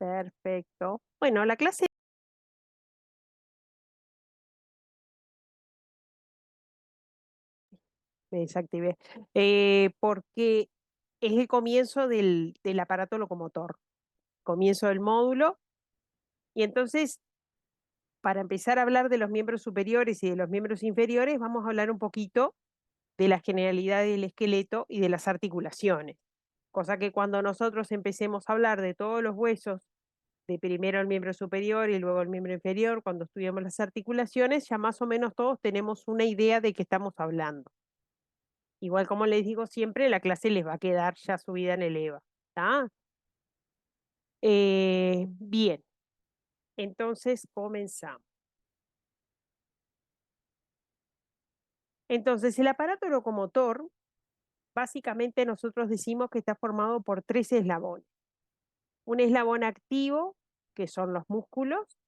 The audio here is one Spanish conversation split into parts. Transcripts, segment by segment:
Perfecto. Bueno, la clase me desactivé, porque es el comienzo del aparato locomotor, comienzo del módulo, y entonces, para empezar a hablar de los miembros superiores y de los miembros inferiores, vamos a hablar un poquito de la generalidad del esqueleto y de las articulaciones. Cosa que cuando nosotros empecemos a hablar de todos los huesos, de primero el miembro superior y luego el miembro inferior, cuando estudiamos las articulaciones, ya más o menos todos tenemos una idea de qué estamos hablando. Igual como les digo siempre, la clase les va a quedar ya subida en el EVA. ¿Está? Bien, entonces comenzamos. Entonces, el aparato locomotor, básicamente nosotros decimos que está formado por tres eslabones. Un eslabón activo, que son los músculos,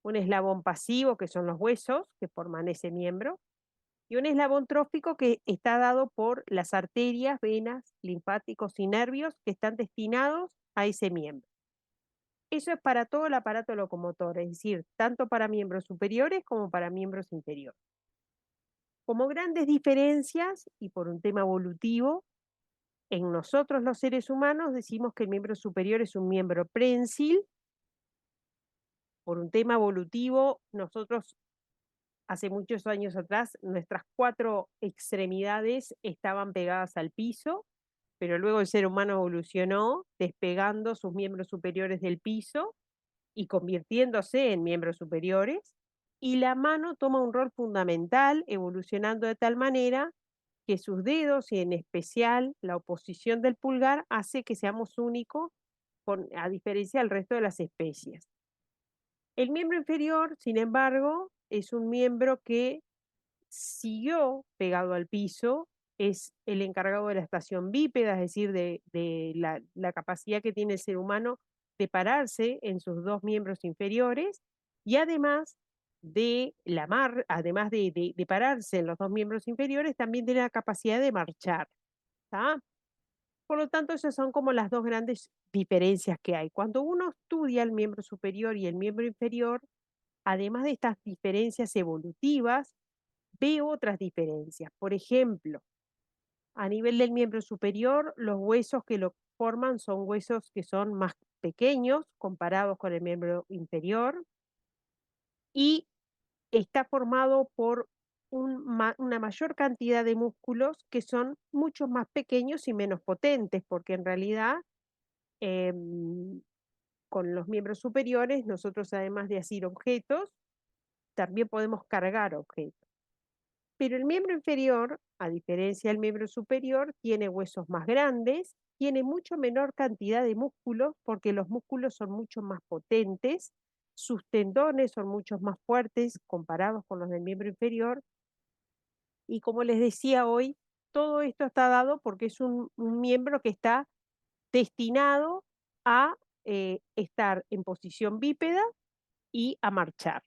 un eslabón pasivo, que son los huesos, que forman ese miembro, y un eslabón trófico que está dado por las arterias, venas, linfáticos y nervios que están destinados a ese miembro. Eso es para todo el aparato locomotor, es decir, tanto para miembros superiores como para miembros inferiores. Como grandes diferencias, y por un tema evolutivo, en nosotros los seres humanos decimos que el miembro superior es un miembro prensil. Por un tema evolutivo, nosotros hace muchos años atrás, nuestras cuatro extremidades estaban pegadas al piso, pero luego el ser humano evolucionó despegando sus miembros superiores del piso y convirtiéndose en miembros superiores, y la mano toma un rol fundamental, evolucionando de tal manera que sus dedos, y en especial la oposición del pulgar, hace que seamos únicos, a diferencia del resto de las especies. El miembro inferior, sin embargo, es un miembro que siguió pegado al piso, es el encargado de la estación bípeda, es decir, de la capacidad que tiene el ser humano de pararse en sus dos miembros inferiores, y además de pararse en los dos miembros inferiores, también tiene la capacidad de marchar. ¿Tá? Por lo tanto, esas son como las dos grandes diferencias que hay. Cuando uno estudia el miembro superior y el miembro inferior, además de estas diferencias evolutivas, veo otras diferencias. Por ejemplo, a nivel del miembro superior, los huesos que lo forman son huesos que son más pequeños comparados con el miembro inferior, y está formado por una mayor cantidad de músculos que son mucho más pequeños y menos potentes, porque en realidad em, con los miembros superiores nosotros, además de asir objetos, también podemos cargar objetos. Pero el miembro inferior, a diferencia del miembro superior, tiene huesos más grandes, tiene mucho menor cantidad de músculos, porque los músculos son mucho más potentes, sus tendones son mucho más fuertes comparados con los del miembro inferior, y como les decía hoy, todo esto está dado porque es un miembro que está destinado a estar en posición bípeda y a marchar.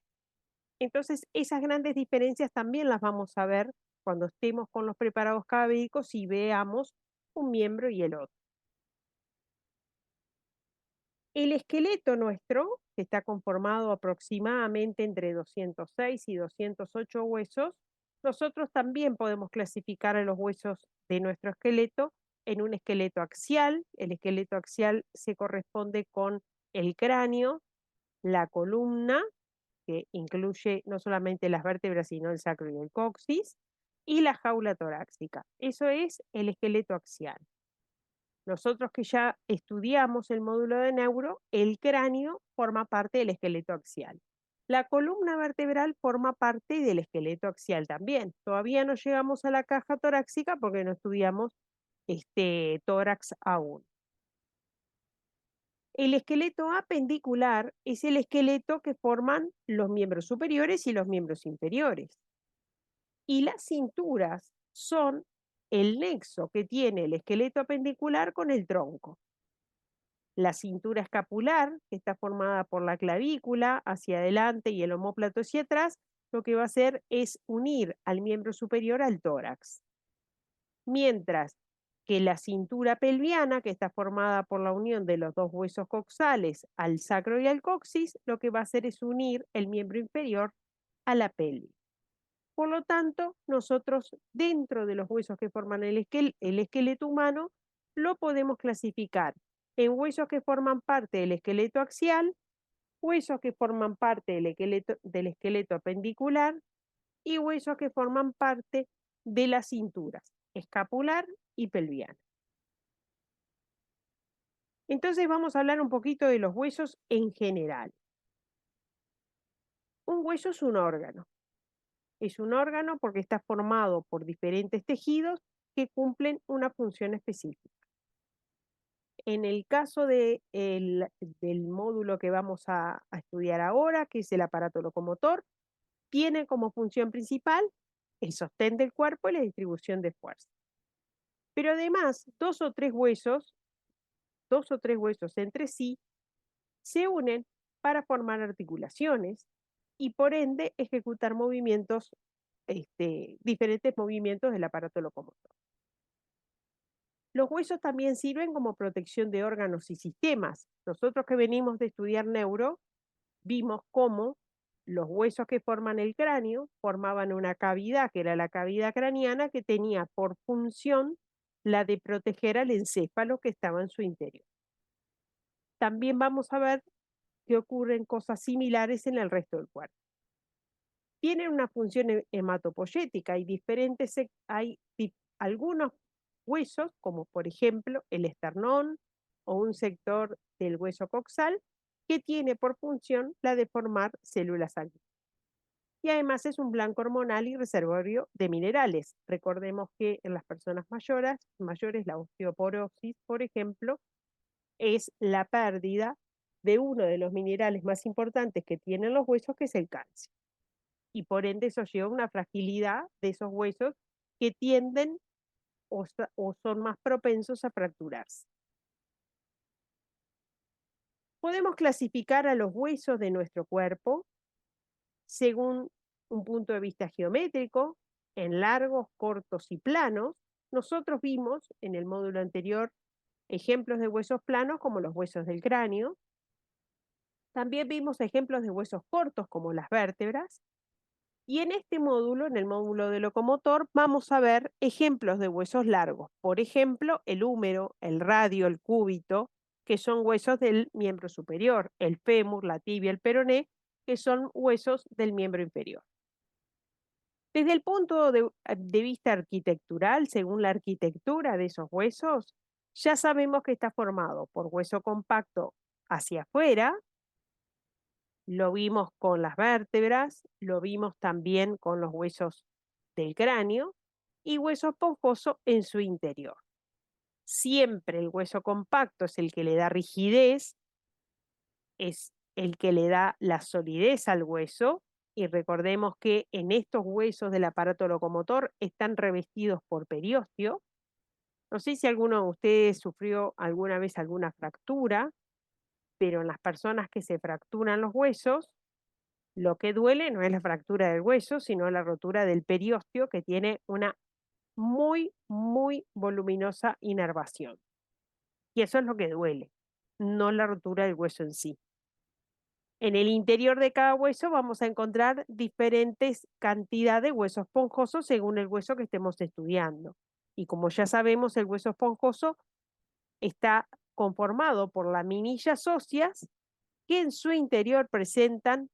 Entonces, esas grandes diferencias también las vamos a ver cuando estemos con los preparados cadavéricos y veamos un miembro y el otro. El esqueleto nuestro, que está conformado aproximadamente entre 206 y 208 huesos, nosotros también podemos clasificar a los huesos de nuestro esqueleto en un esqueleto axial. El esqueleto axial se corresponde con el cráneo, la columna, que incluye no solamente las vértebras, sino el sacro y el coxis, y la jaula torácica. Eso es el esqueleto axial. Nosotros que ya estudiamos el módulo de neuro, el cráneo forma parte del esqueleto axial. La columna vertebral forma parte del esqueleto axial también. Todavía no llegamos a la caja torácica porque no estudiamos tórax aún. El esqueleto apendicular es el esqueleto que forman los miembros superiores y los miembros inferiores. Y las cinturas son el nexo que tiene el esqueleto apendicular con el tronco. La cintura escapular, que está formada por la clavícula hacia adelante y el omóplato hacia atrás, lo que va a hacer es unir al miembro superior al tórax. Mientras que la cintura pelviana, que está formada por la unión de los dos huesos coxales al sacro y al coxis, lo que va a hacer es unir el miembro inferior a la pelvis. Por lo tanto, nosotros dentro de los huesos que forman el esqueleto humano, lo podemos clasificar en huesos que forman parte del esqueleto axial, huesos que forman parte del esqueleto apendicular y huesos que forman parte de las cinturas escapular y pelviana. Entonces vamos a hablar un poquito de los huesos en general. Un hueso es un órgano. Es un órgano porque está formado por diferentes tejidos que cumplen una función específica. En el caso del módulo que vamos a estudiar ahora, que es el aparato locomotor, tiene como función principal el sostén del cuerpo y la distribución de fuerza. Pero además, dos o tres huesos entre sí se unen para formar articulaciones y por ende ejecutar movimientos, diferentes movimientos del aparato locomotor. Los huesos también sirven como protección de órganos y sistemas. Nosotros que venimos de estudiar neuro, vimos cómo los huesos que forman el cráneo formaban una cavidad, que era la cavidad craneana, que tenía por función la de proteger al encéfalo que estaba en su interior. También vamos a ver que ocurren cosas similares en el resto del cuerpo. Tienen una función hematopoyética, hay algunos huesos, como por ejemplo el esternón o un sector del hueso coxal, que tiene por función la de formar células sanguíneas. Y además es un blanco hormonal y reservorio de minerales. Recordemos que en las personas mayores la osteoporosis, por ejemplo, es la pérdida de uno de los minerales más importantes que tienen los huesos, que es el calcio. Y por ende eso lleva a una fragilidad de esos huesos que tienden o son más propensos a fracturarse. Podemos clasificar a los huesos de nuestro cuerpo según un punto de vista geométrico, en largos, cortos y planos. Nosotros vimos en el módulo anterior ejemplos de huesos planos como los huesos del cráneo. También vimos ejemplos de huesos cortos como las vértebras. Y en este módulo, en el módulo de locomotor, vamos a ver ejemplos de huesos largos. Por ejemplo, el húmero, el radio, el cúbito, que son huesos del miembro superior, el fémur, la tibia, el peroné, que son huesos del miembro inferior. Desde el punto de vista arquitectural, según la arquitectura de esos huesos, ya sabemos que está formado por hueso compacto hacia afuera. Lo vimos con las vértebras, lo vimos también con los huesos del cráneo y hueso esponjoso en su interior. Siempre el hueso compacto es el que le da rigidez, es el que le da la solidez al hueso, y recordemos que en estos huesos del aparato locomotor están revestidos por periósteo. No sé si alguno de ustedes sufrió alguna vez alguna fractura, pero en las personas que se fracturan los huesos, lo que duele no es la fractura del hueso, sino la rotura del periósteo, que tiene una muy, muy voluminosa inervación. Y eso es lo que duele, no la rotura del hueso en sí. En el interior de cada hueso vamos a encontrar diferentes cantidades de huesos esponjosos según el hueso que estemos estudiando. Y como ya sabemos, el hueso esponjoso está conformado por laminillas óseas que en su interior presentan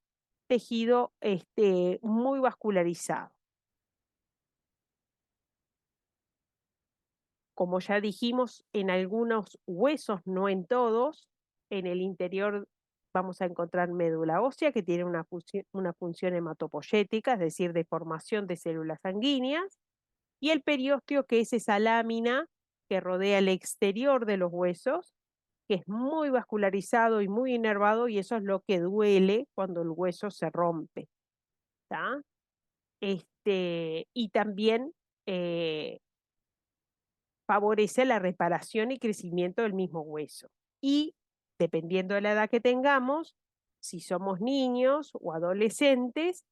tejido muy vascularizado. Como ya dijimos, en algunos huesos, no en todos, en el interior vamos a encontrar médula ósea, que tiene una función hematopoyética, es decir, de formación de células sanguíneas, y el periósteo, que es esa lámina que rodea el exterior de los huesos, que es muy vascularizado y muy inervado, y eso es lo que duele cuando el hueso se rompe. ¿Tá? Y también favorece la reparación y crecimiento del mismo hueso. Y dependiendo de la edad que tengamos, si somos niños o adolescentes,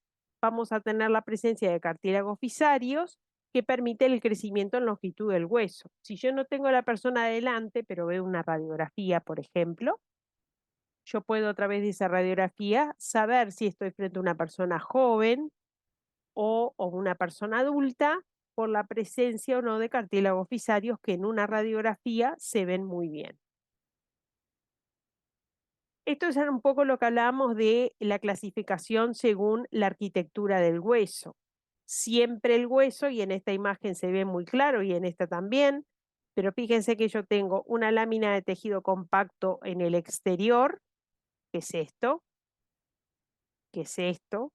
vamos a tener la presencia de cartílagos fisarios, que permite el crecimiento en longitud del hueso. Si yo no tengo a la persona adelante, pero veo una radiografía, por ejemplo, yo puedo a través de esa radiografía saber si estoy frente a una persona joven o una persona adulta por la presencia o no de cartílagos fisarios que en una radiografía se ven muy bien. Esto es un poco lo que hablábamos de la clasificación según la arquitectura del hueso. Siempre el hueso, y en esta imagen se ve muy claro y en esta también, pero fíjense que yo tengo una lámina de tejido compacto en el exterior, que es esto, que es esto.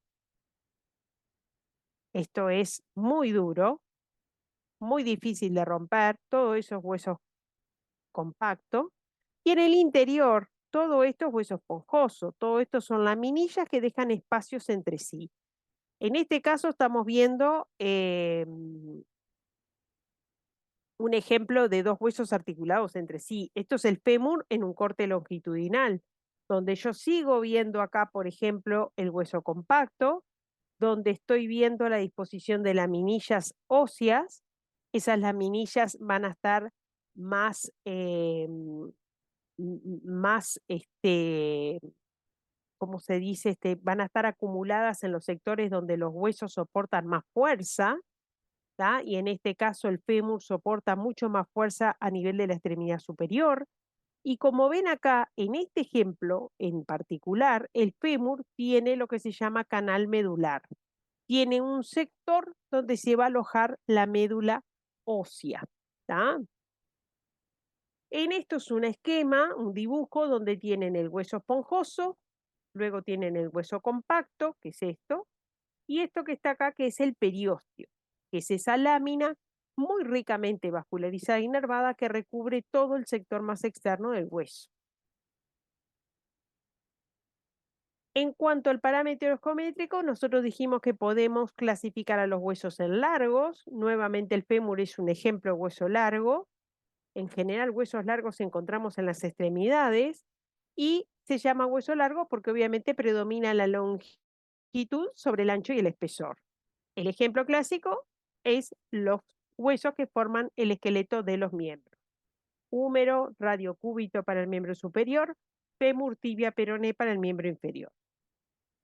Esto es muy duro, muy difícil de romper, todo eso es hueso compacto. Y en el interior, todo esto es hueso esponjoso, todo esto son laminillas que dejan espacios entre sí. En este caso estamos viendo un ejemplo de dos huesos articulados entre sí. Esto es el fémur en un corte longitudinal, donde yo sigo viendo acá, por ejemplo, el hueso compacto, donde estoy viendo la disposición de laminillas óseas. Esas laminillas van a estar más, más ¿cómo se dice? Van a estar acumuladas en los sectores donde los huesos soportan más fuerza, ¿tá? Y en este caso el fémur soporta mucho más fuerza a nivel de la extremidad superior. Y como ven acá, en este ejemplo en particular, el fémur tiene lo que se llama canal medular. Tiene un sector donde se va a alojar la médula ósea, ¿tá? En esto es un esquema, un dibujo donde tienen el hueso esponjoso, luego tienen el hueso compacto, que es esto, y esto que está acá, que es el periósteo, que es esa lámina muy ricamente vascularizada y nervada que recubre todo el sector más externo del hueso. En cuanto al parámetro ergométrico, nosotros dijimos que podemos clasificar a los huesos en largos. Nuevamente el fémur es un ejemplo de hueso largo. En general, huesos largos encontramos en las extremidades y se llama hueso largo porque obviamente predomina la longitud sobre el ancho y el espesor. El ejemplo clásico es los huesos que forman el esqueleto de los miembros. Húmero, radiocúbito para el miembro superior, fémur, tibia, peroné para el miembro inferior.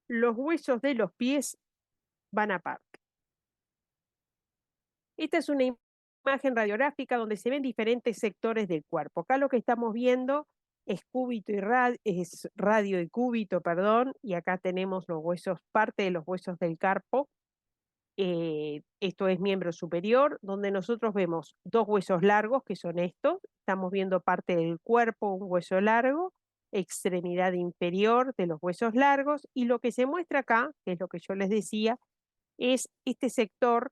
Los huesos de los pies van aparte. Esta es una imagen radiográfica donde se ven diferentes sectores del cuerpo. Acá lo que estamos viendo es cúbito y es radio y cúbito, perdón, y acá tenemos los huesos, parte de los huesos del carpo. Esto es miembro superior, donde nosotros vemos dos huesos largos, que son estos. Estamos viendo parte del cuerpo, un hueso largo, extremidad inferior de los huesos largos, y lo que se muestra acá, que es lo que yo les decía, es este sector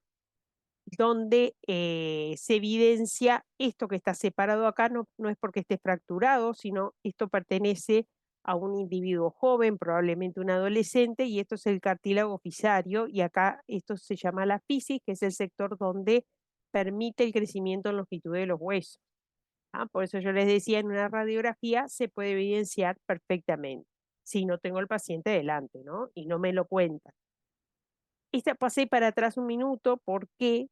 donde se evidencia esto que está separado acá, no es porque esté fracturado, sino esto pertenece a un individuo joven, probablemente un adolescente, y esto es el cartílago fisario, y acá esto se llama la fisis, que es el sector donde permite el crecimiento en longitud de los huesos. ¿Ah? Por eso yo les decía, en una radiografía se puede evidenciar perfectamente, si no tengo el paciente delante, ¿no? Y no me lo cuentan. Esta pasé para atrás un minuto, ¿por qué?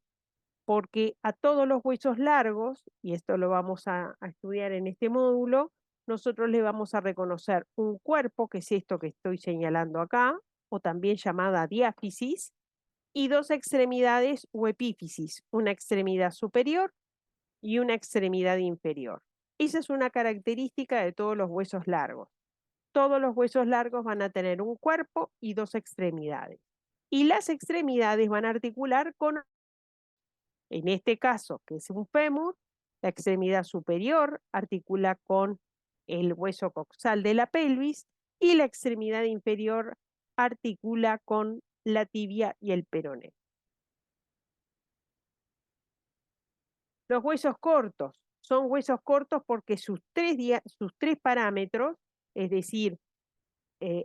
Porque a todos los huesos largos, y esto lo vamos a estudiar en este módulo, nosotros le vamos a reconocer un cuerpo, que es esto que estoy señalando acá, o también llamada diáfisis, y dos extremidades o epífisis, una extremidad superior y una extremidad inferior. Esa es una característica de todos los huesos largos. Todos los huesos largos van a tener un cuerpo y dos extremidades. Y las extremidades van a articular con, en este caso, que es un fémur, la extremidad superior articula con el hueso coxal de la pelvis y la extremidad inferior articula con la tibia y el peroné. Los huesos cortos son huesos cortos porque sus tres parámetros, es decir,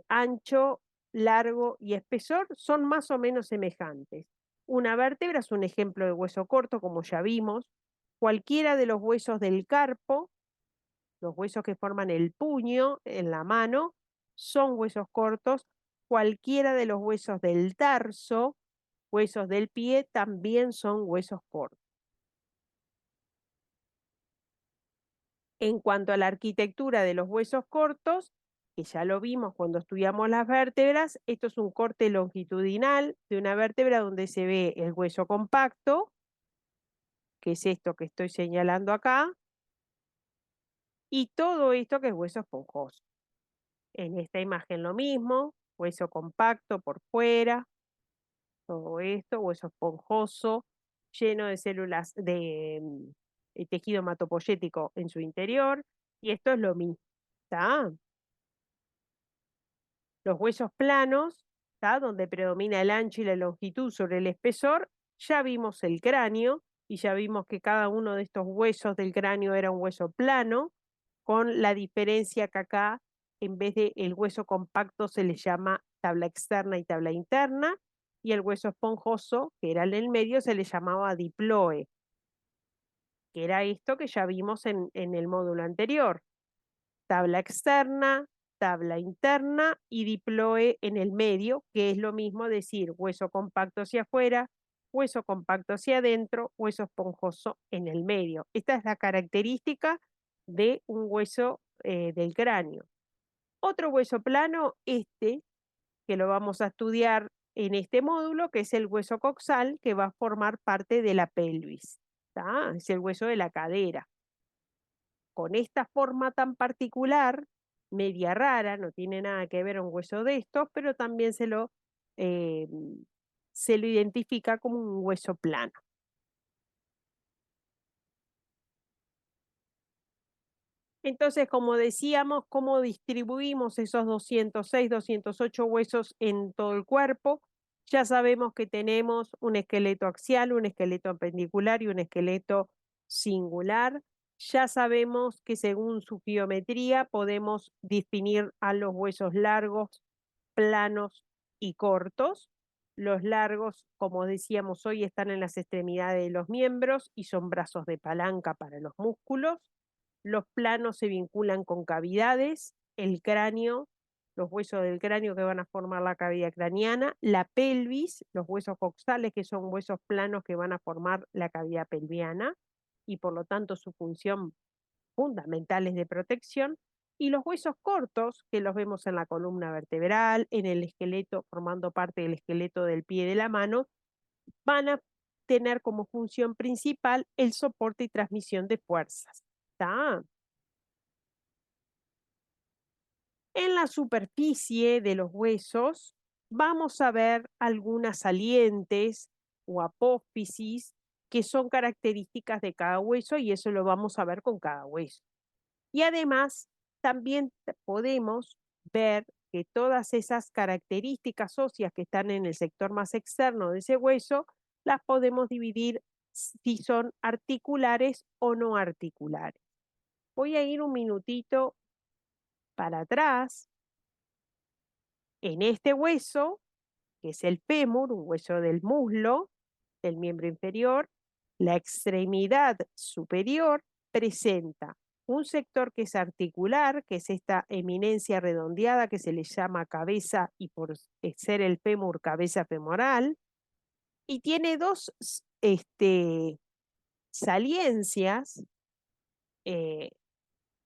ancho, largo y espesor, son más o menos semejantes. Una vértebra es un ejemplo de hueso corto, como ya vimos. Cualquiera de los huesos del carpo, los huesos que forman el puño en la mano, son huesos cortos. Cualquiera de los huesos del tarso, huesos del pie también son huesos cortos. En cuanto a la arquitectura de los huesos cortos, que ya lo vimos cuando estudiamos las vértebras, esto es un corte longitudinal de una vértebra donde se ve el hueso compacto, que es esto que estoy señalando acá, y todo esto que es hueso esponjoso. En esta imagen lo mismo, hueso compacto por fuera, todo esto, hueso esponjoso, lleno de células de tejido hematopoyético en su interior, y esto es lo mismo, ¿está? Los huesos planos, ¿tá? Donde predomina el ancho y la longitud sobre el espesor, ya vimos el cráneo y ya vimos que cada uno de estos huesos del cráneo era un hueso plano, con la diferencia que acá, en vez de el hueso compacto, se le llama tabla externa y tabla interna, y el hueso esponjoso, que era el del medio, se le llamaba diploe, que era esto que ya vimos en el módulo anterior. Tabla externa, tabla interna y diploe en el medio, que es lo mismo decir hueso compacto hacia afuera, hueso compacto hacia adentro, hueso esponjoso en el medio. Esta es la característica de un hueso del cráneo. Otro hueso plano, que lo vamos a estudiar en este módulo, que es el hueso coxal, que va a formar parte de la pelvis. ¿Tá? Es el hueso de la cadera. Con esta forma tan particular, media rara, no tiene nada que ver un hueso de estos, pero también eh, se lo identifica como un hueso plano. Entonces, como decíamos, ¿cómo distribuimos esos 206, 208 huesos en todo el cuerpo? Ya sabemos que tenemos un esqueleto axial, un esqueleto apendicular y un esqueleto singular. Ya sabemos que según su geometría podemos definir a los huesos largos, planos y cortos. Los largos, como decíamos hoy, están en las extremidades de los miembros y son brazos de palanca para los músculos. Los planos se vinculan con cavidades, el cráneo, los huesos del cráneo que van a formar la cavidad craneana, la pelvis, los huesos coxales que son huesos planos que van a formar la cavidad pelviana y por lo tanto su función fundamental es de protección, y los huesos cortos, que los vemos en la columna vertebral, en el esqueleto, formando parte del esqueleto del pie y de la mano, van a tener como función principal el soporte y transmisión de fuerzas. ¿Está? En la superficie de los huesos vamos a ver algunas salientes o apófisis que son características de cada hueso y eso lo vamos a ver con cada hueso. Y además también podemos ver que todas esas características óseas que están en el sector más externo de ese hueso las podemos dividir si son articulares o no articulares. Voy a ir un minutito para atrás. En este hueso, que es el fémur, un hueso del muslo, del miembro inferior, la extremidad superior presenta un sector que es articular, que es esta eminencia redondeada que se le llama cabeza y por ser el fémur, cabeza femoral, y tiene dos saliencias eh,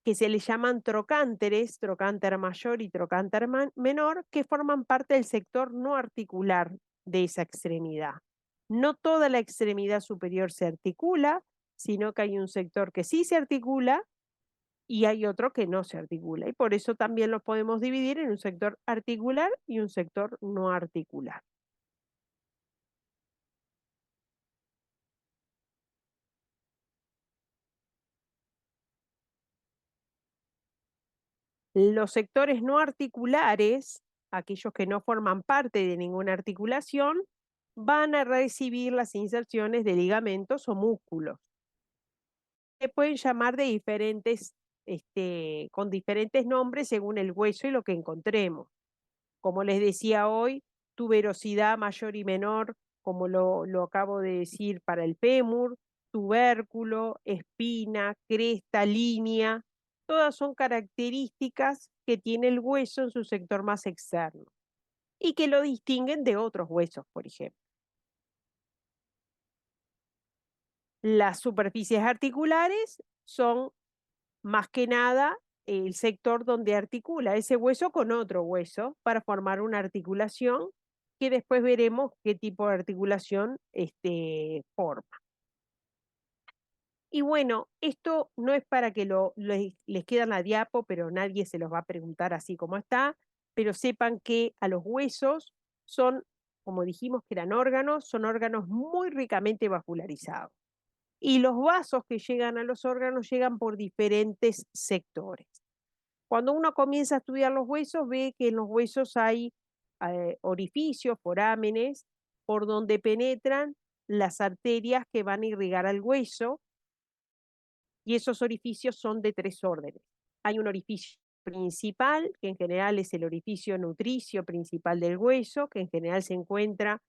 que se le llaman trocánteres, trocánter mayor y trocánter menor, que forman parte del sector no articular de esa extremidad. No toda la extremidad superior se articula, sino que hay un sector que sí se articula y hay otro que no se articula. Y por eso también los podemos dividir en un sector articular y un sector no articular. Los sectores no articulares, aquellos que no forman parte de ninguna articulación, van a recibir las inserciones de ligamentos o músculos. Se pueden llamar de diferentes, con diferentes nombres según el hueso y lo que encontremos. Como les decía hoy, tuberosidad mayor y menor, como lo acabo de decir para el fémur, tubérculo, espina, cresta, línea, todas son características que tiene el hueso en su sector más externo y que lo distinguen de otros huesos, por ejemplo. Las superficies articulares son más que nada el sector donde articula ese hueso con otro hueso para formar una articulación que después veremos qué tipo de articulación forma. Y bueno, esto no es para que les quede en la diapo, pero nadie se los va a preguntar así como está, pero sepan que a los huesos son, como dijimos que eran órganos, son órganos muy ricamente vascularizados. Y los vasos que llegan a los órganos llegan por diferentes sectores. Cuando uno comienza a estudiar los huesos, ve que en los huesos hay orificios, forámenes, por donde penetran las arterias que van a irrigar al hueso, y esos orificios son de tres órdenes. Hay un orificio principal, que en general es el orificio nutricio principal del hueso, que en general se encuentra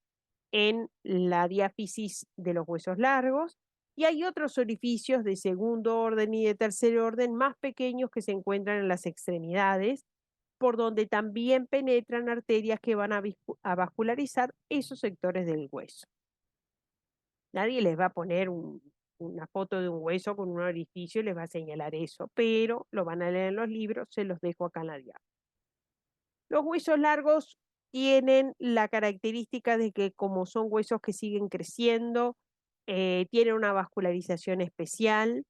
en la diáfisis de los huesos largos, y hay otros orificios de segundo orden y de tercer orden más pequeños que se encuentran en las extremidades, por donde también penetran arterias que van a vascularizar esos sectores del hueso. Nadie les va a poner una foto de un hueso con un orificio y les va a señalar eso, pero lo van a leer en los libros, se los dejo acá en la diapositiva. Los huesos largos tienen la característica de que como son huesos que siguen creciendo, tienen una vascularización especial,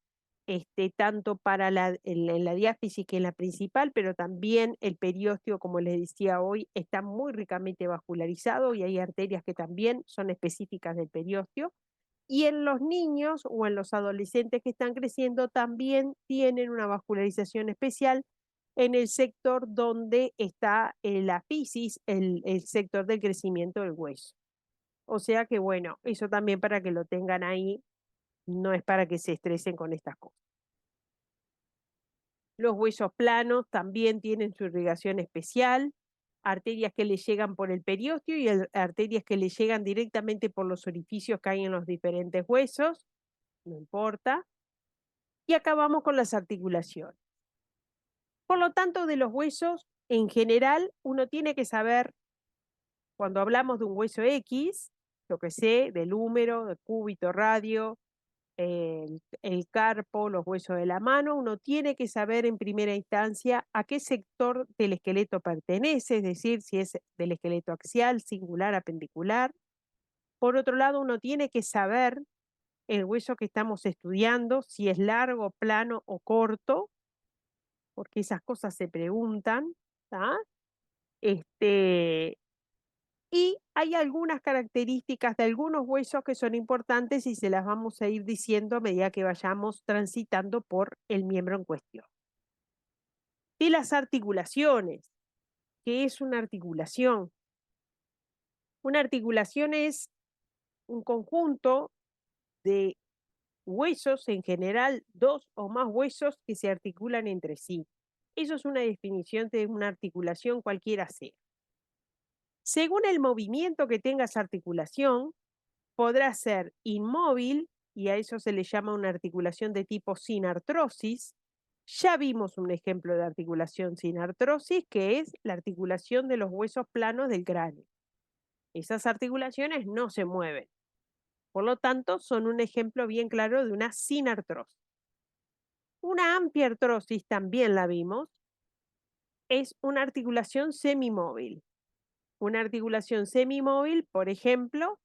tanto para en la diáfisis que es la principal, pero también el periósteo, como les decía hoy, está muy ricamente vascularizado y hay arterias que también son específicas del periósteo. Y en los niños o en los adolescentes que están creciendo también tienen una vascularización especial en el sector donde está la fisis, el sector del crecimiento del hueso. O sea que bueno, eso también para que lo tengan ahí, no es para que se estresen con estas cosas. Los huesos planos también tienen su irrigación especial, arterias que le llegan por el periósteo y arterias que le llegan directamente por los orificios que hay en los diferentes huesos, no importa. Y acabamos con las articulaciones. Por lo tanto, de los huesos, en general, uno tiene que saber, cuando hablamos de un hueso X, lo que sé del húmero, del cúbito, radio, el carpo, los huesos de la mano, uno tiene que saber en primera instancia a qué sector del esqueleto pertenece, es decir, si es del esqueleto axial, singular, apendicular. Por otro lado, uno tiene que saber el hueso que estamos estudiando, si es largo, plano o corto, porque esas cosas se preguntan, ¿tá? Y hay algunas características de algunos huesos que son importantes y se las vamos a ir diciendo a medida que vayamos transitando por el miembro en cuestión. Y las articulaciones. ¿Qué es una articulación? Una articulación es un conjunto de huesos, en general dos o más huesos que se articulan entre sí. Eso es una definición de una articulación cualquiera sea. Según el movimiento que tenga esa articulación, podrá ser inmóvil, y a eso se le llama una articulación de tipo sin artrosis. Ya vimos un ejemplo de articulación sin artrosis, que es la articulación de los huesos planos del cráneo. Esas articulaciones no se mueven. Por lo tanto, son un ejemplo bien claro de una sin artrosis. Una amplia artrosis, también la vimos, es una articulación semimóvil. Una articulación semimóvil, por ejemplo,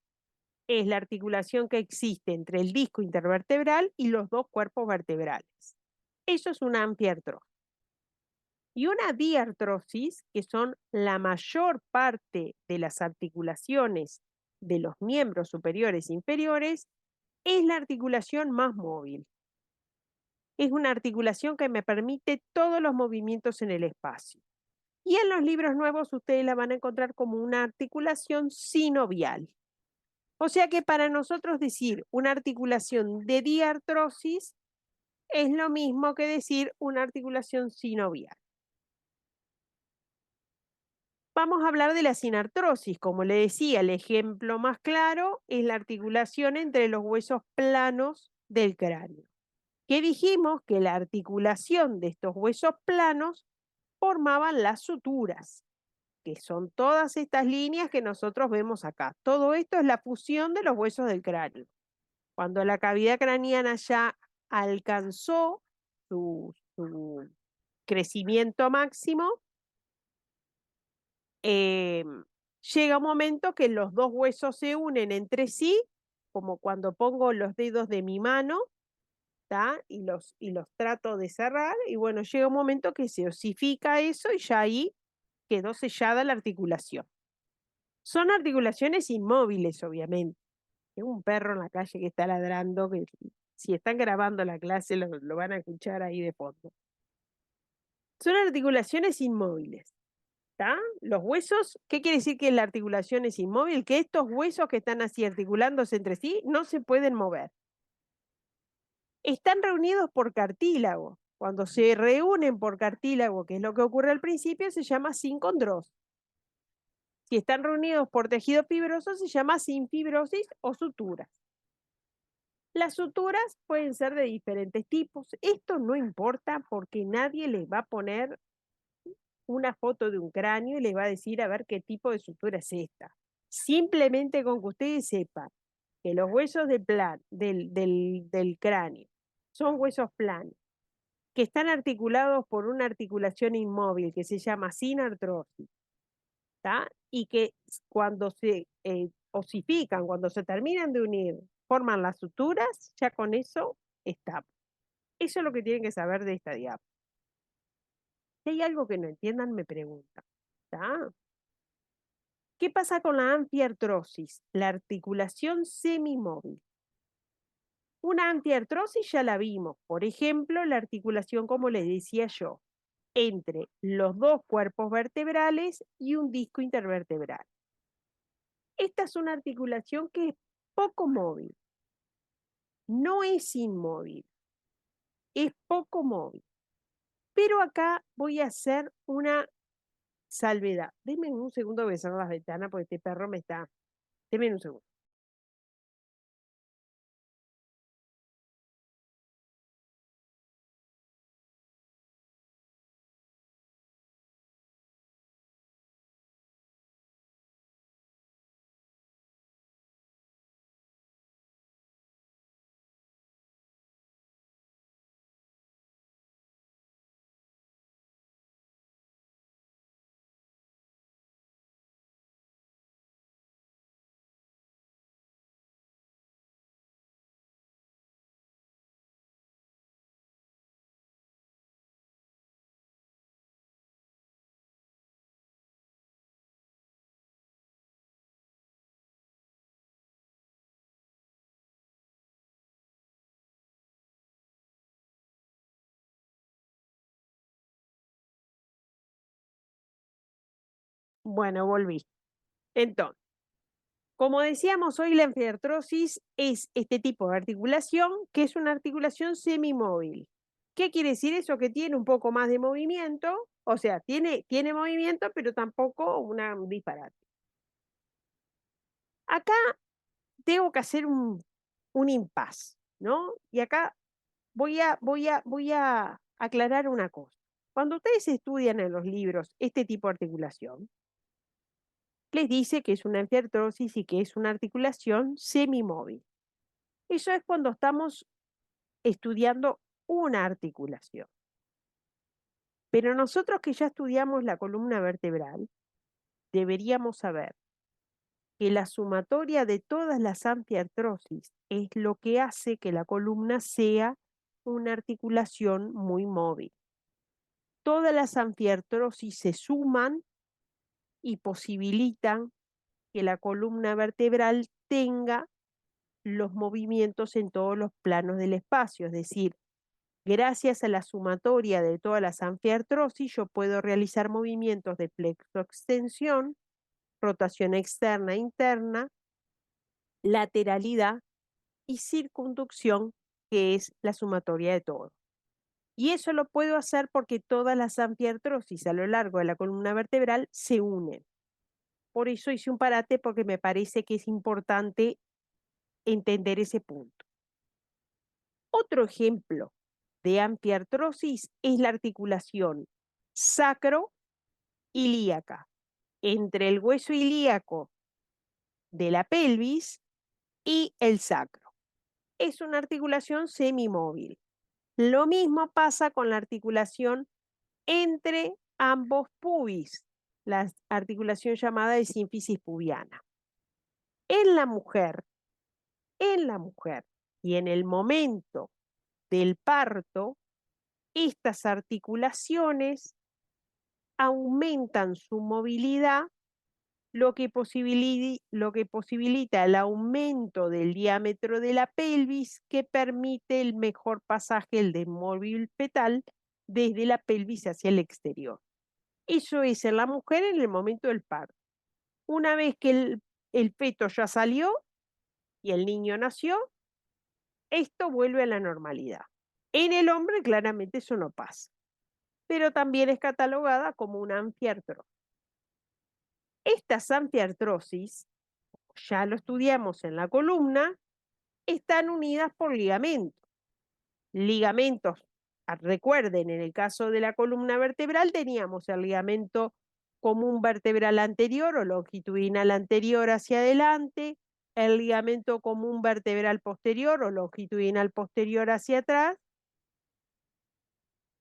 es la articulación que existe entre el disco intervertebral y los dos cuerpos vertebrales. Eso es una amplia artrosis. Y una diartrosis, que son la mayor parte de las articulaciones de los miembros superiores e inferiores, es la articulación más móvil. Es una articulación que me permite todos los movimientos en el espacio. Y en los libros nuevos ustedes la van a encontrar como una articulación sinovial. O sea que para nosotros decir una articulación de diartrosis es lo mismo que decir una articulación sinovial. Vamos a hablar de la sinartrosis. Como le decía, el ejemplo más claro es la articulación entre los huesos planos del cráneo. Que dijimos que la articulación de estos huesos planos formaban las suturas, que son todas estas líneas que nosotros vemos acá. Todo esto es la fusión de los huesos del cráneo. Cuando la cavidad craneana ya alcanzó su crecimiento máximo, llega un momento que los dos huesos se unen entre sí, como cuando pongo los dedos de mi mano, ¿tá? Y los trato de cerrar, y bueno, llega un momento que se osifica eso y ya ahí quedó sellada la articulación. Son articulaciones inmóviles, obviamente. Tengo un perro en la calle que está ladrando, que si están grabando la clase lo van a escuchar ahí de fondo. Son articulaciones inmóviles. ¿Tá? Los huesos, ¿qué quiere decir que la articulación es inmóvil? Que estos huesos que están así articulándose entre sí no se pueden mover. Están reunidos por cartílago. Cuando se reúnen por cartílago, que es lo que ocurre al principio, se llama sincondrosis. Si están reunidos por tejido fibroso, se llama sinfibrosis o suturas. Las suturas pueden ser de diferentes tipos. Esto no importa porque nadie les va a poner una foto de un cráneo y les va a decir a ver qué tipo de sutura es esta. Simplemente con que ustedes sepan que los huesos del cráneo son huesos planos, que están articulados por una articulación inmóvil que se llama sinartrosis, ¿tá? Y que cuando se osifican, cuando se terminan de unir, forman las suturas, ya con eso está. Eso es lo que tienen que saber de esta diapositiva. Si hay algo que no entiendan, me preguntan. ¿Tá? ¿Qué pasa con la anfiartrosis? La articulación semimóvil. Una anfiartrosis ya la vimos, por ejemplo, la articulación, como les decía yo, entre los dos cuerpos vertebrales y un disco intervertebral. Esta es una articulación que es poco móvil, no es inmóvil, es poco móvil. Pero acá voy a hacer una salvedad. Denme un segundo, voy a cerrar las ventanas porque este perro me está... Denme un segundo. Bueno, volví. Entonces, como decíamos hoy, la anfiartrosis es este tipo de articulación que es una articulación semimóvil. ¿Qué quiere decir eso? Que tiene un poco más de movimiento, o sea, tiene movimiento, pero tampoco un disparate. Acá tengo que hacer un impas, ¿no? Y acá voy a aclarar una cosa. Cuando ustedes estudian en los libros este tipo de articulación, les dice que es una anfiartrosis y que es una articulación semimóvil. Eso es cuando estamos estudiando una articulación. Pero nosotros que ya estudiamos la columna vertebral, deberíamos saber que la sumatoria de todas las anfiartrosis es lo que hace que la columna sea una articulación muy móvil. Todas las anfiartrosis se suman y posibilitan que la columna vertebral tenga los movimientos en todos los planos del espacio, es decir, gracias a la sumatoria de todas las anfiartrosis, yo puedo realizar movimientos de flexoextensión, rotación externa e interna, lateralidad y circunducción, que es la sumatoria de todo. Y eso lo puedo hacer porque todas las anfiartrosis a lo largo de la columna vertebral se unen. Por eso hice un parate porque me parece que es importante entender ese punto. Otro ejemplo de anfiartrosis es la articulación sacroilíaca entre el hueso ilíaco de la pelvis y el sacro. es una articulación semimóvil. Lo mismo pasa con la articulación entre ambos pubis, la articulación llamada de sínfisis pubiana. En la mujer, y en el momento del parto, estas articulaciones aumentan su movilidad, lo que posibilita el aumento del diámetro de la pelvis, que permite el mejor pasaje del móvil fetal desde la pelvis hacia el exterior. Eso es en la mujer en el momento del parto. Una vez que el feto ya salió y el niño nació, esto vuelve a la normalidad. En el hombre claramente eso no pasa, pero también es catalogada como una anfiartrosis. Estas anfiartrosis, ya lo estudiamos en la columna, están unidas por ligamentos. Ligamentos, recuerden, en el caso de la columna vertebral teníamos el ligamento común vertebral anterior o longitudinal anterior hacia adelante, el ligamento común vertebral posterior o longitudinal posterior hacia atrás,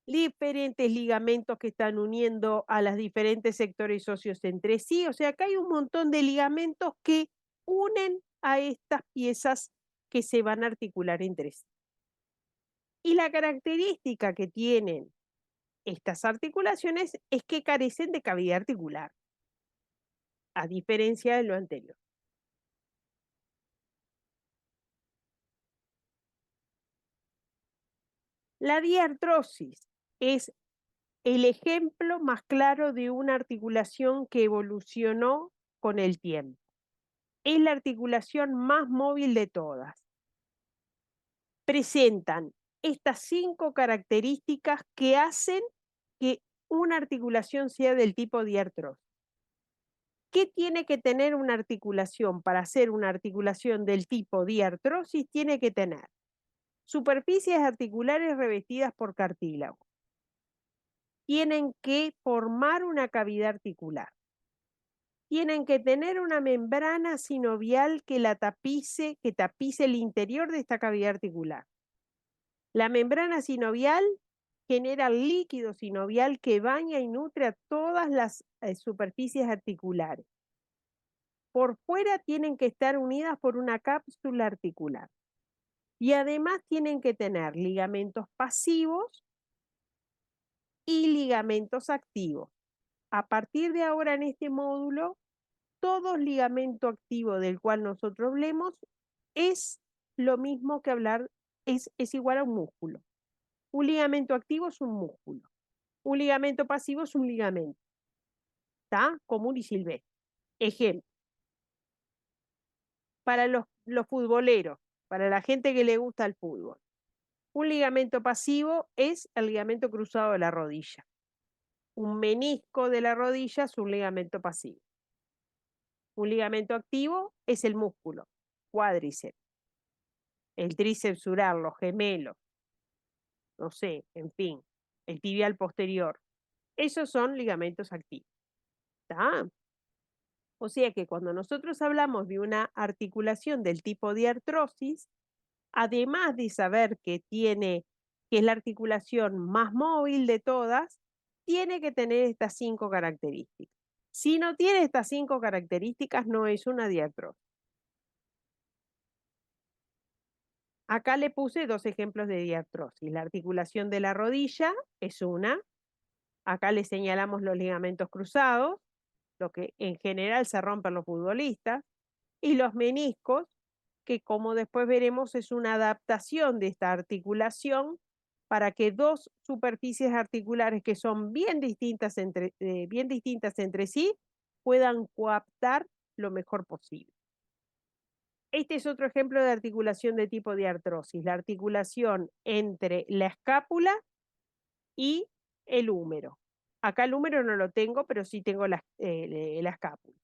diferentes ligamentos que están uniendo a los diferentes sectores óseos entre sí. O sea, acá hay un montón de ligamentos que unen a estas piezas que se van a articular entre sí. Y la característica que tienen estas articulaciones es que carecen de cavidad articular, a diferencia de lo anterior. La diartrosis es el ejemplo más claro de una articulación que evolucionó con el tiempo. Es la articulación más móvil de todas. Presentan estas 5 características que hacen que una articulación sea del tipo diartrosis. ¿Qué tiene que tener una articulación para hacer una articulación del tipo diartrosis? Tiene que tener superficies articulares revestidas por cartílago. Tienen que formar una cavidad articular. Tienen que tener una membrana sinovial que tapice el interior de esta cavidad articular. La membrana sinovial genera líquido sinovial que baña y nutre a todas las superficies articulares. Por fuera tienen que estar unidas por una cápsula articular. Y además tienen que tener ligamentos pasivos y ligamentos activos. A partir de ahora en este módulo, todo ligamento activo del cual nosotros hablemos es lo mismo que hablar, es igual a un músculo. Un ligamento activo es un músculo. Un ligamento pasivo es un ligamento. ¿Está? Común y silvestre. Ejemplo. Para los futboleros, para la gente que le gusta el fútbol. Un ligamento pasivo es el ligamento cruzado de la rodilla. Un menisco de la rodilla es un ligamento pasivo. Un ligamento activo es el músculo, cuádriceps, el tríceps sural, los gemelos, no sé, en fin, el tibial posterior. Esos son ligamentos activos. ¿Está? O sea que cuando nosotros hablamos de una articulación del tipo de artrosis, además de saber que es la articulación más móvil de todas, tiene que tener estas 5 características. Si no tiene estas 5 características, no es una diartrosis. Acá le puse 2 ejemplos de diartrosis. La articulación de la rodilla es una. Acá le señalamos los ligamentos cruzados, lo que en general se rompen los futbolistas, y los meniscos, que como después veremos es una adaptación de esta articulación para que 2 superficies articulares que son bien distintas entre sí puedan coaptar lo mejor posible. Este es otro ejemplo de articulación de tipo de artrosis, la articulación entre la escápula y el húmero. Acá el húmero no lo tengo, pero sí tengo la escápula.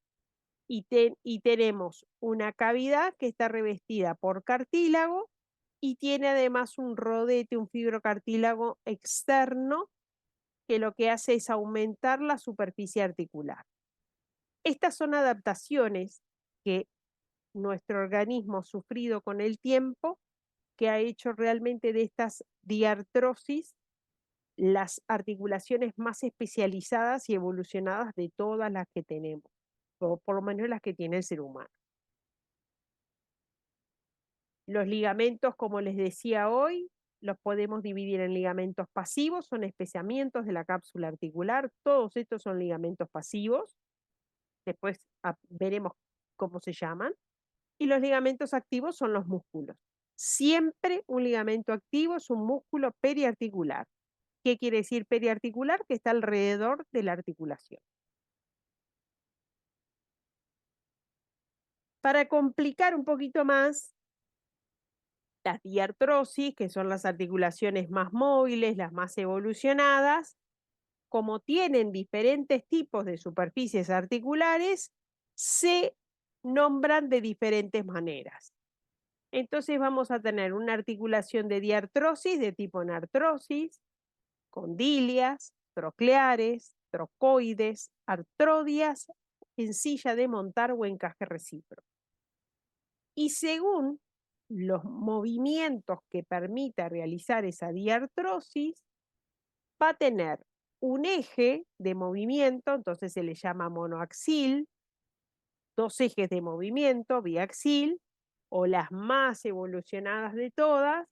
Y tenemos una cavidad que está revestida por cartílago y tiene además un rodete, un fibrocartílago externo que lo que hace es aumentar la superficie articular. Estas son adaptaciones que nuestro organismo ha sufrido con el tiempo que ha hecho realmente de estas diartrosis las articulaciones más especializadas y evolucionadas de todas las que tenemos, o por lo menos las que tiene el ser humano. Los ligamentos, como les decía hoy, los podemos dividir en ligamentos pasivos, son especiamientos de la cápsula articular, todos estos son ligamentos pasivos, después veremos cómo se llaman, y los ligamentos activos son los músculos. Siempre un ligamento activo es un músculo periarticular. ¿Qué quiere decir periarticular? Que está alrededor de la articulación. Para complicar un poquito más, las diartrosis, que son las articulaciones más móviles, las más evolucionadas, como tienen diferentes tipos de superficies articulares, se nombran de diferentes maneras. Entonces vamos a tener una articulación de diartrosis de tipo anartrosis, condilias, trocleares, trocoides, artrodias, encilla de montar o encaje recíproco. Y según los movimientos que permita realizar esa diartrosis, va a tener un eje de movimiento, entonces se le llama monoaxil, dos ejes de movimiento, biaxil, o las más evolucionadas de todas,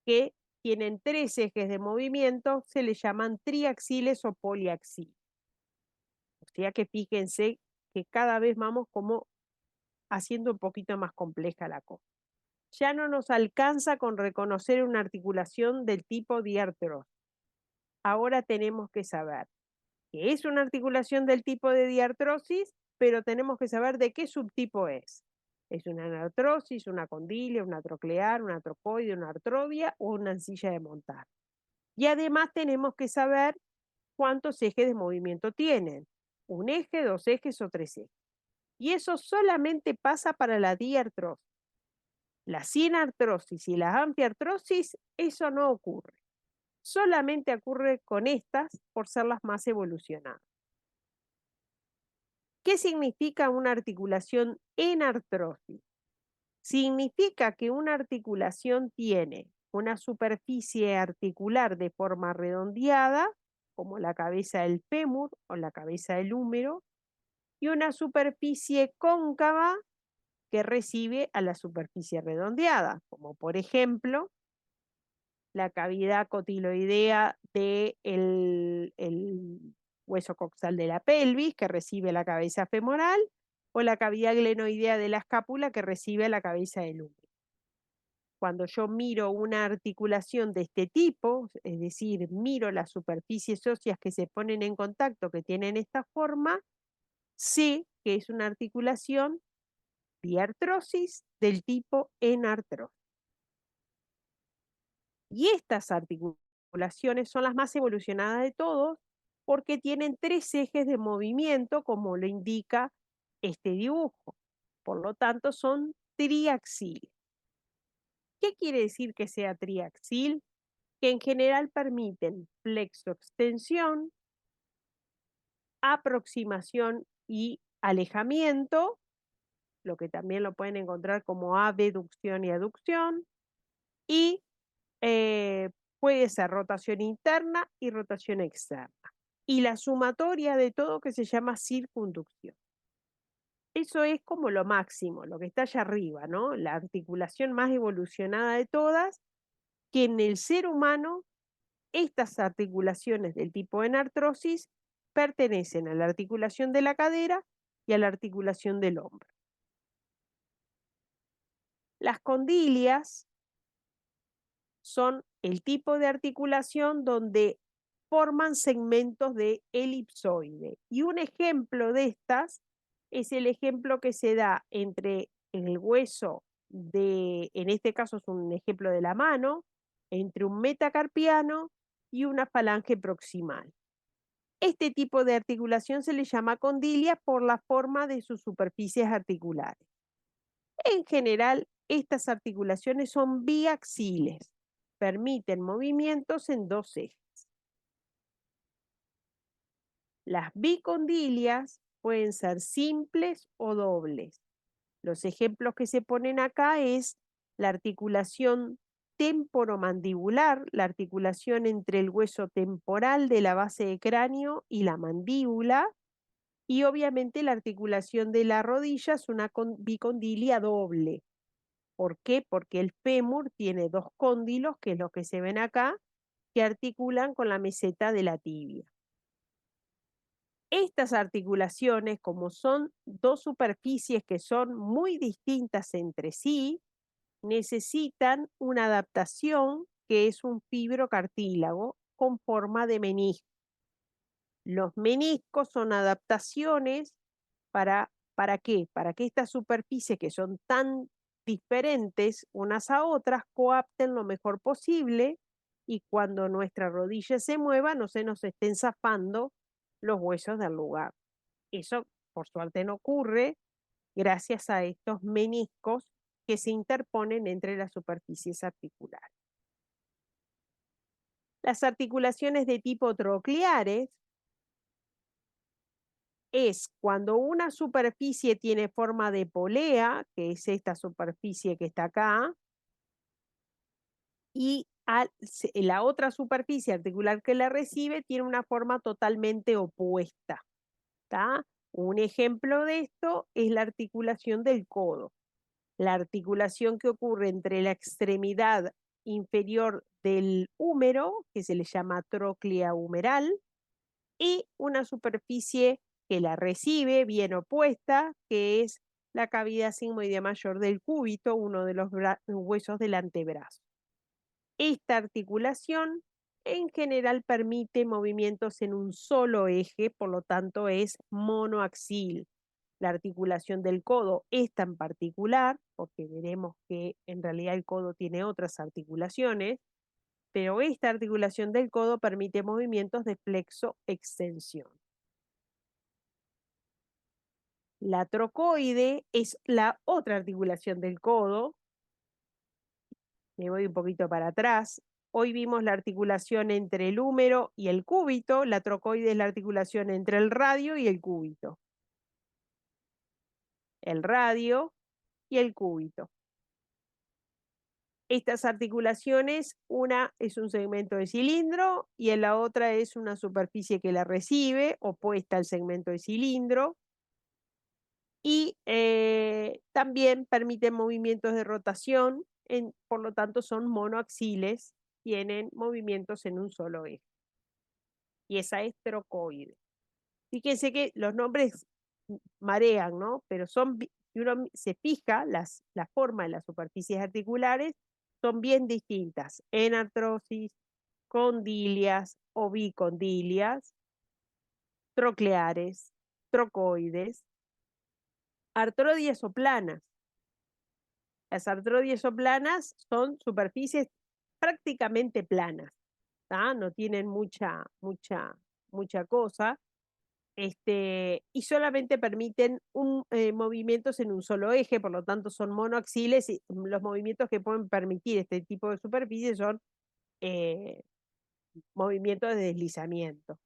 que tienen tres ejes de movimiento, se le llaman triaxiles o poliaxiles. O sea que fíjense que cada vez vamos como haciendo un poquito más compleja la cosa. Ya no nos alcanza con reconocer una articulación del tipo diartrosis. Ahora tenemos que saber que es una articulación del tipo de diartrosis, pero tenemos que saber de qué subtipo es. ¿Es una anartrosis, una condilia, una troclear, una trocoide, una artrodia o una encilla de montar? Y además tenemos que saber cuántos ejes de movimiento tienen. Un eje, dos ejes o tres ejes. Y eso solamente pasa para la diartrosis. La sinartrosis y la anfiartrosis, eso no ocurre. Solamente ocurre con estas por ser las más evolucionadas. ¿Qué significa una articulación en artrosis? Significa que una articulación tiene una superficie articular de forma redondeada, como la cabeza del fémur o la cabeza del húmero, y una superficie cóncava que recibe a la superficie redondeada, como por ejemplo la cavidad cotiloidea del hueso coxal de la pelvis, que recibe la cabeza femoral, o la cavidad glenoidea de la escápula, que recibe la cabeza del húmero. Cuando yo miro una articulación de este tipo, es decir, miro las superficies óseas que se ponen en contacto, que tienen esta forma, sé que es una articulación diartrosis del tipo enartrosis. Y estas articulaciones son las más evolucionadas de todos porque tienen tres ejes de movimiento, como lo indica este dibujo. Por lo tanto, son triaxiles. ¿Qué quiere decir que sea triaxil? Que en general permiten flexo-extensión, aproximación y alejamiento, lo que también lo pueden encontrar como abducción y aducción, y puede ser rotación interna y rotación externa. Y la sumatoria de todo que se llama circunducción. Eso es como lo máximo, lo que está allá arriba, ¿no? La articulación más evolucionada de todas, que en el ser humano estas articulaciones del tipo enartrosis pertenecen a la articulación de la cadera y a la articulación del hombro. Las condilias son el tipo de articulación donde forman segmentos de elipsoide. Y un ejemplo de estas es el ejemplo que se da entre el hueso de, en este caso es un ejemplo de la mano, entre un metacarpiano y una falange proximal. Este tipo de articulación se le llama condilia por la forma de sus superficies articulares. En general, estas articulaciones son biaxiles, permiten movimientos en dos ejes. Las bicondilias pueden ser simples o dobles. Los ejemplos que se ponen acá es la articulación temporomandibular, la articulación entre el hueso temporal de la base de cráneo y la mandíbula. Y obviamente la articulación de la rodilla es una bicondilia doble. ¿Por qué? Porque el fémur tiene dos cóndilos, que es lo que se ven acá, que articulan con la meseta de la tibia. Estas articulaciones, como son dos superficies que son muy distintas entre sí, necesitan una adaptación que es un fibrocartílago con forma de menisco. Los meniscos son adaptaciones ¿para qué? Para que estas superficies que son tan diferentes unas a otras coapten lo mejor posible y cuando nuestra rodilla se mueva no se nos estén zafando los huesos del lugar. Eso, por suerte, no ocurre gracias a estos meniscos que se interponen entre las superficies articulares. Las articulaciones de tipo trocleares es cuando una superficie tiene forma de polea, que es esta superficie que está acá, y la otra superficie articular que la recibe tiene una forma totalmente opuesta. ¿Tá? Un ejemplo de esto es la articulación del codo. La articulación que ocurre entre la extremidad inferior del húmero, que se le llama tróclea humeral, y una superficie que la recibe bien opuesta, que es la cavidad sigmoidea mayor del cúbito, uno de los huesos del antebrazo. Esta articulación en general permite movimientos en un solo eje, por lo tanto es monoaxil. La articulación del codo es tan particular, porque veremos que en realidad el codo tiene otras articulaciones, pero esta articulación del codo permite movimientos de flexo-extensión. La trocoide es la otra articulación del codo. Me voy un poquito para atrás. Hoy vimos la articulación entre el húmero y el cúbito. La trocoide es la articulación entre el radio y el cúbito. El radio y el cúbito. Estas articulaciones, una es un segmento de cilindro y en la otra es una superficie que la recibe, opuesta al segmento de cilindro. Y también permiten movimientos de rotación, por lo tanto son monoaxiles, tienen movimientos en un solo eje. Y esa es trocoide. Fíjense que los nombres marean, ¿no? Pero si uno se fija, la forma de las superficies articulares son bien distintas. Enartrosis, condilias o bicondilias, trocleares, trocoides, artrodias o planas. Las artrodias o planas son superficies prácticamente planas, ¿tá? No tienen mucha cosa, y solamente permiten movimientos en un solo eje, por lo tanto son monoaxiles y los movimientos que pueden permitir este tipo de superficie son movimientos de deslizamiento.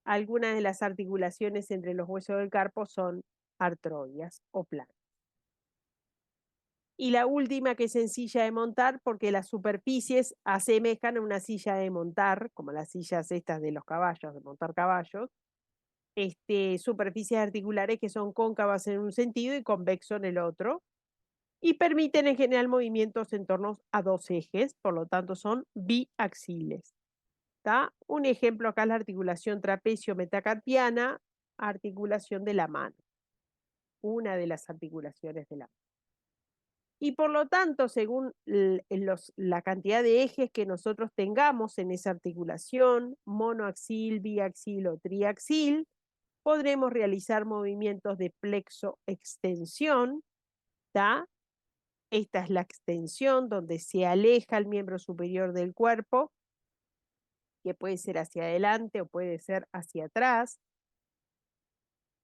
Algunas de las articulaciones entre los huesos del carpo son artrodias o planas. Y la última que es sencilla de montar porque las superficies asemejan a una silla de montar, como las sillas estas de los caballos, de montar caballos, superficies articulares que son cóncavas en un sentido y convexo en el otro, y permiten en general movimientos en torno a dos ejes, por lo tanto son biaxiles. ¿Tá? Un ejemplo acá es la articulación trapecio-metacarpiana, articulación de la mano, una de las articulaciones de la mano. Y por lo tanto, según la cantidad de ejes que nosotros tengamos en esa articulación, monoaxil, biaxil o triaxil, podremos realizar movimientos de flexo-extensión. Esta es la extensión donde se aleja el miembro superior del cuerpo, que puede ser hacia adelante o puede ser hacia atrás.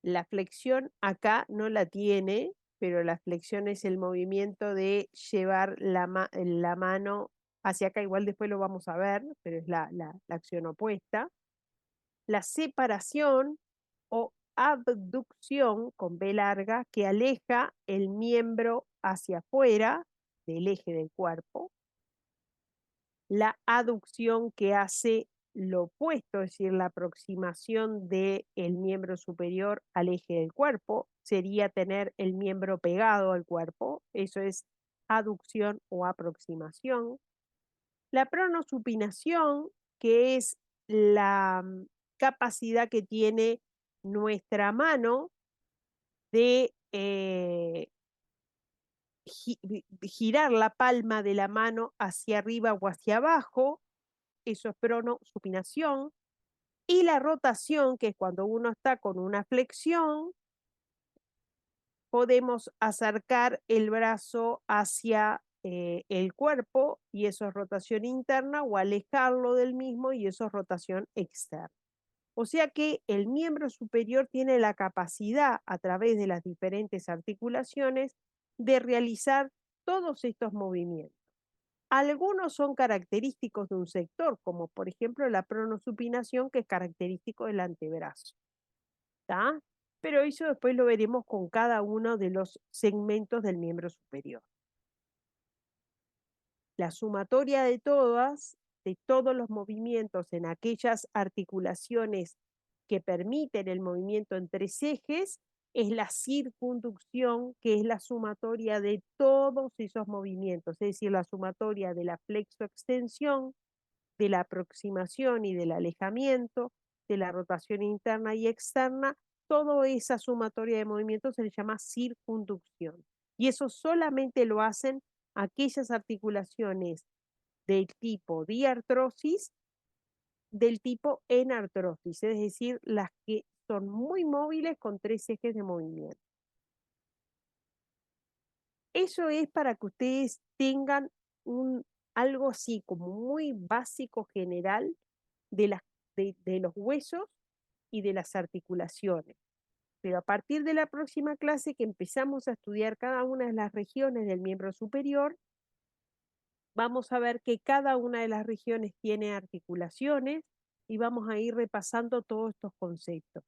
La flexión acá no la tiene, pero la flexión es el movimiento de llevar la mano hacia acá, igual después lo vamos a ver, pero es la acción opuesta. La separación o abducción con B larga, que aleja el miembro hacia afuera del eje del cuerpo. la aducción que hace lo opuesto, es decir, la aproximación del miembro superior al eje del cuerpo, sería tener el miembro pegado al cuerpo, eso es aducción o aproximación. La pronosupinación, que es la capacidad que tiene nuestra mano de girar la palma de la mano hacia arriba o hacia abajo, eso es pronosupinación. Y la rotación, que es cuando uno está con una flexión, podemos acercar el brazo hacia el cuerpo y eso es rotación interna, o alejarlo del mismo y eso es rotación externa. O sea que el miembro superior tiene la capacidad, a través de las diferentes articulaciones, de realizar todos estos movimientos. Algunos son característicos de un sector, como por ejemplo la pronosupinación, que es característico del antebrazo. ¿Tá? Pero eso después lo veremos con cada uno de los segmentos del miembro superior. La sumatoria de todos los movimientos en aquellas articulaciones que permiten el movimiento en tres ejes, es la circunducción, que es la sumatoria de todos esos movimientos, es decir, la sumatoria de la flexoextensión, de la aproximación y del alejamiento, de la rotación interna y externa. Toda esa sumatoria de movimientos se le llama circunducción. Y eso solamente lo hacen aquellas articulaciones del tipo diartrosis, del tipo enartrosis, es decir, las que son muy móviles con tres ejes de movimiento. Eso es para que ustedes tengan algo así como muy básico general de, de los huesos y de las articulaciones. Pero a partir de la próxima clase, que empezamos a estudiar cada una de las regiones del miembro superior, vamos a ver que cada una de las regiones tiene articulaciones y vamos a ir repasando todos estos conceptos.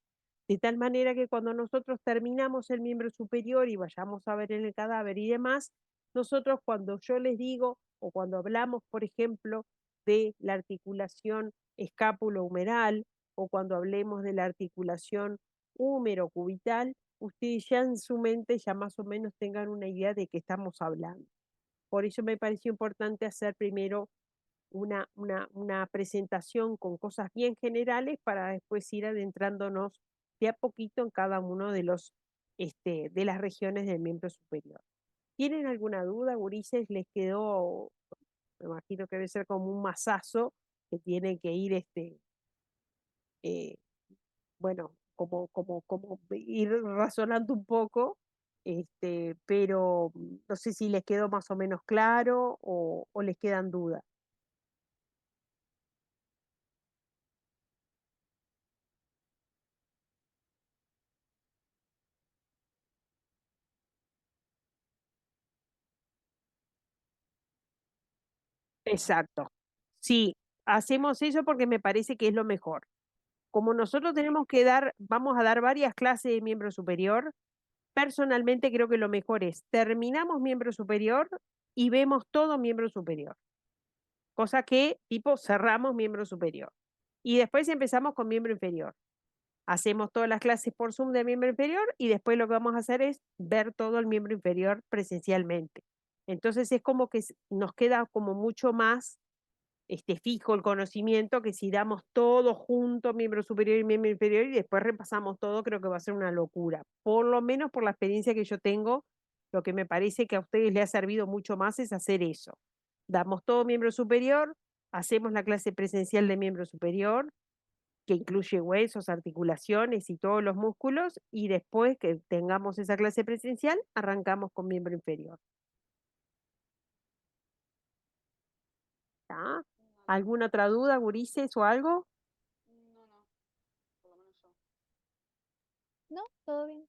De tal manera que cuando nosotros terminamos el miembro superior y vayamos a ver en el cadáver y demás, nosotros cuando yo les digo, o cuando hablamos, por ejemplo, de la articulación escápulo-humeral, o cuando hablemos de la articulación húmero-cubital, ustedes ya en su mente ya más o menos tengan una idea de qué estamos hablando. Por eso me pareció importante hacer primero una presentación con cosas bien generales para después ir adentrándonos de a poquito en cada uno de de las regiones del miembro superior. ¿Tienen alguna duda, gurises? ¿Les quedó? Me imagino que debe ser como un mazazo que tienen que ir, eh, bueno, como ir razonando un poco, pero no sé si les quedó más o menos claro o les quedan dudas. Exacto. Sí, hacemos eso porque me parece que es lo mejor. Como nosotros tenemos que vamos a dar varias clases de miembro superior, personalmente creo que lo mejor es terminamos miembro superior y vemos todo miembro superior. Cosa que, tipo, cerramos miembro superior. Y después empezamos con miembro inferior. Hacemos todas las clases por Zoom de miembro inferior y después lo que vamos a hacer es ver todo el miembro inferior presencialmente. Entonces es como que nos queda como mucho más fijo el conocimiento, que si damos todo junto, miembro superior y miembro inferior, y después repasamos todo, creo que va a ser una locura. Por lo menos por la experiencia que yo tengo, lo que me parece que a ustedes les ha servido mucho más es hacer eso. Damos todo miembro superior, hacemos la clase presencial de miembro superior, que incluye huesos, articulaciones y todos los músculos, y después que tengamos esa clase presencial, arrancamos con miembro inferior. ¿Está? Vale. ¿Alguna otra duda, gurises o algo? No, no, por lo menos yo. No, todo bien.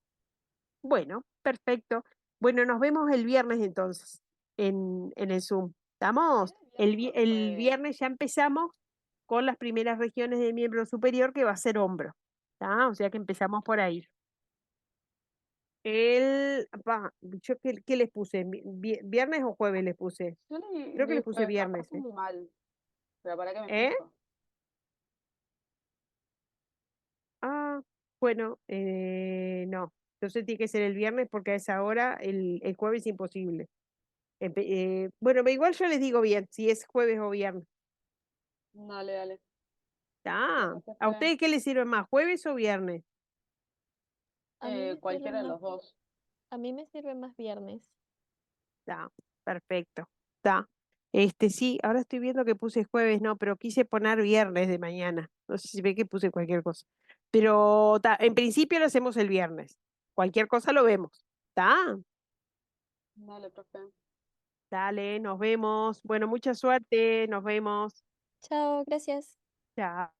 Bueno, perfecto. Bueno, nos vemos el viernes entonces en el Zoom. ¿Estamos? ¿El viernes o el El jueves? viernes ya empezamos con las primeras regiones del miembro superior, que va a ser hombro. ¿Está? O sea que empezamos por ahí. ¿Qué les puse? ¿Viernes o jueves les puse? Yo Creo que les puse capaz viernes, ¿eh? muy mal. Pero ¿para qué me ¿Eh? fijo? Ah, bueno, no. Entonces tiene que ser el viernes porque a esa hora el jueves es imposible. Bueno, pero igual yo les digo bien, si es jueves o viernes. Dale, dale. Ah, Bueno, ¿a jefe, ustedes qué les sirve más, jueves o viernes? A mí me sirve cualquiera de más, los dos. a mí me sirve más viernes. Está, perfecto. Está. Sí, ahora estoy viendo que puse jueves, no, pero quise poner viernes de mañana. No sé si ve que puse cualquier cosa. Pero en principio lo hacemos el viernes. Cualquier cosa lo vemos. ¿Está? Dale, profe. Dale, nos vemos. Bueno, mucha suerte, nos vemos. Chao, gracias. Chao.